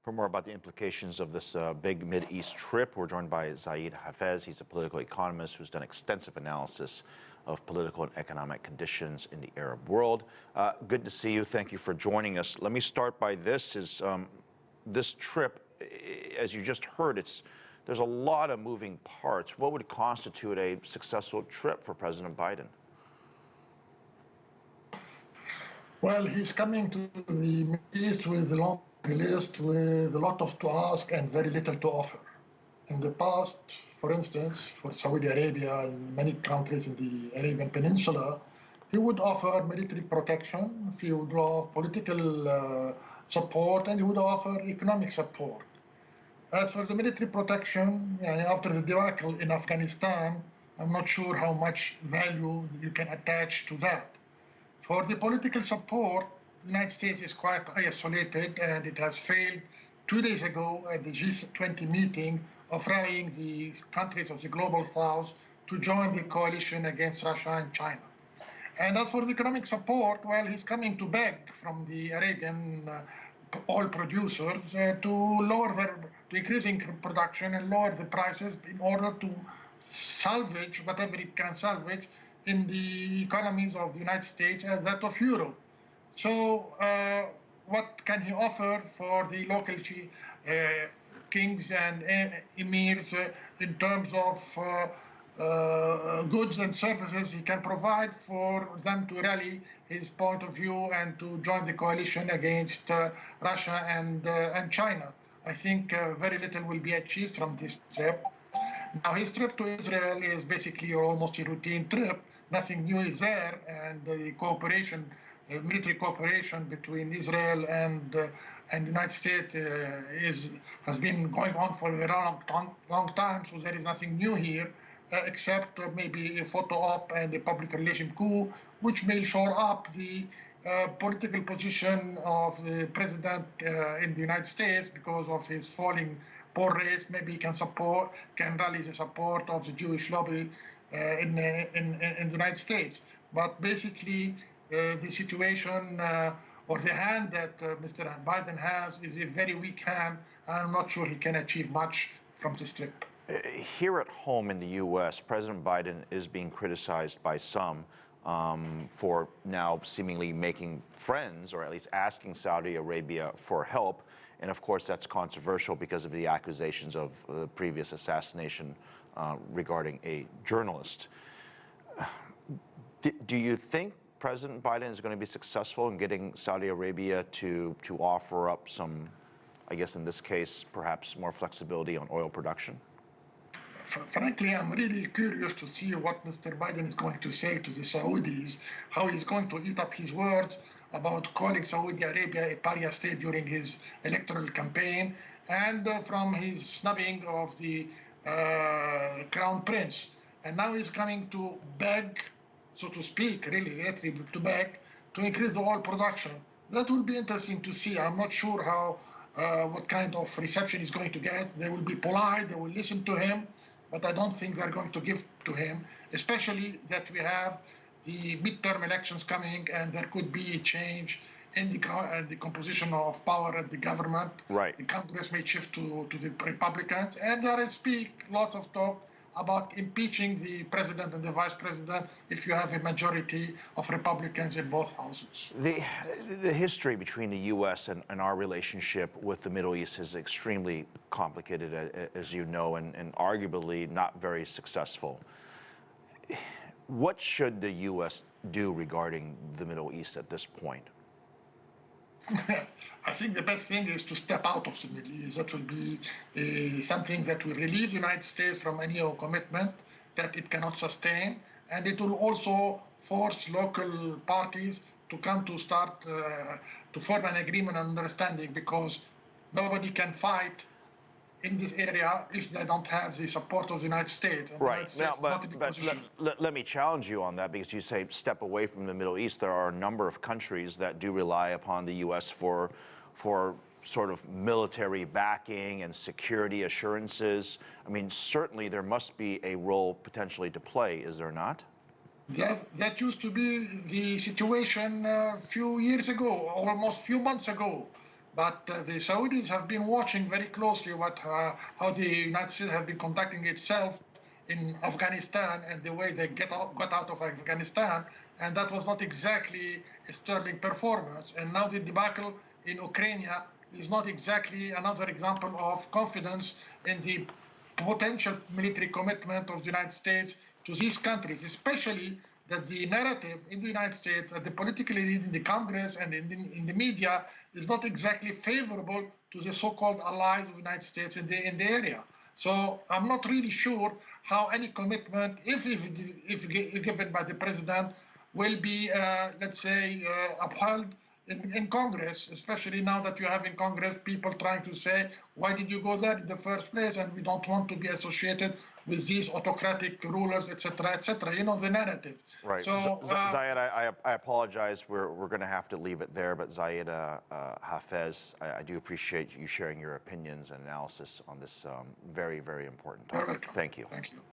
For more about the implications of this big Mideast trip, we're joined by Ziad Hafez. He's a political economist who's done extensive analysis of political and economic conditions in the Arab world. Good to see you. Thank you for joining us. Let me start by this. This trip, as you just heard, there's a lot of moving parts. What would constitute a successful trip for President Biden? Well, he's coming to the Middle East with a long list with a lot to ask and very little to offer. In the past, for instance, for Saudi Arabia and many countries in the Arabian Peninsula, he would offer military protection, he would offer political support, and he would offer economic support. As for the military protection, after the debacle in Afghanistan, I'm not sure how much value you can attach to that. For the political support, the United States is quite isolated, and it has failed 2 days ago at the G20 meeting of rallying the countries of the global south to join the coalition against Russia and China. And as for the economic support, well, he's coming to beg from the Arabian oil producers to increasing production and lower the prices in order to salvage whatever it can salvage in the economies of the United States and that of Europe. So what can he offer for the local kings and emirs in terms of goods and services he can provide for them to rally his point of view and to join the coalition against Russia and China? I think very little will be achieved from this trip. Now, his trip to Israel is basically almost a routine trip. Nothing new is there, and the cooperation, military cooperation between Israel and the United States has been going on for a long time, so there is nothing new here, except maybe a photo op and a public relation coup, which may shore up the political position of the president in the United States because of his falling poll rates. Maybe he can rally the support of the Jewish lobby in the United States. But basically, the situation or the hand that Mr. Biden has is a very weak hand. I'm not sure he can achieve much from this trip. Here at home in the U.S., President Biden is being criticized by some for now seemingly making friends, or at least asking Saudi Arabia for help. And of course, that's controversial because of the accusations of the previous assassination regarding a journalist. Do you think President Biden is going to be successful in getting Saudi Arabia to offer up some, I guess in this case, perhaps more flexibility on oil production? Frankly, I'm really curious to see what Mr. Biden is going to say to the Saudis, how he's going to eat up his words about calling Saudi Arabia a pariah state during his electoral campaign, and from his snubbing of the Crown Prince. And now he's coming to beg, so to speak, really, to beg to increase the oil production. That will be interesting to see. I'm not sure how, what kind of reception he's going to get. They will be polite, they will listen to him, but I don't think they're going to give to him, especially that we have the midterm elections coming and there could be a change in the composition of power at the government. Right. The Congress may shift to the Republicans, and there is lots of talk about impeaching the president and the vice president if you have a majority of Republicans in both houses. The history between the U.S. and our relationship with the Middle East is extremely complicated, as you know, and arguably not very successful. What should the U.S. do regarding the Middle East at this point? I think the best thing is to step out of the Middle East. That will be something that will relieve the United States from any commitment that it cannot sustain, and it will also force local parties to come to start to form an agreement and understanding, because nobody can fight in this area if they don't have the support of the United States. And right. The United States but let me challenge you on that, because you say step away from the Middle East. There are a number of countries that do rely upon the U.S. for sort of military backing and security assurances. I mean, certainly there must be a role potentially to play, is there not? That used to be the situation a few years ago, almost a few months ago. But the Saudis have been watching very closely how the United States have been conducting itself in Afghanistan and the way they got out of Afghanistan, and that was not exactly a sterling performance. And now the debacle in Ukraine is not exactly another example of confidence in the potential military commitment of the United States to these countries, especially that the narrative in the United States, that the political elite in the Congress and in the media is not exactly favorable to the so-called allies of the United States in the area. So I'm not really sure how any commitment, if given by the president, will be, let's say, upheld in Congress, especially now that you have in Congress people trying to say, why did you go there in the first place? And we don't want to be associated with these autocratic rulers, etc., etc. You know, the narrative. Right. So, Ziad, I apologize. We're going to have to leave it there. But Ziad Hafez, I do appreciate you sharing your opinions and analysis on this very, very important topic. welcome. Thank you. Thank you.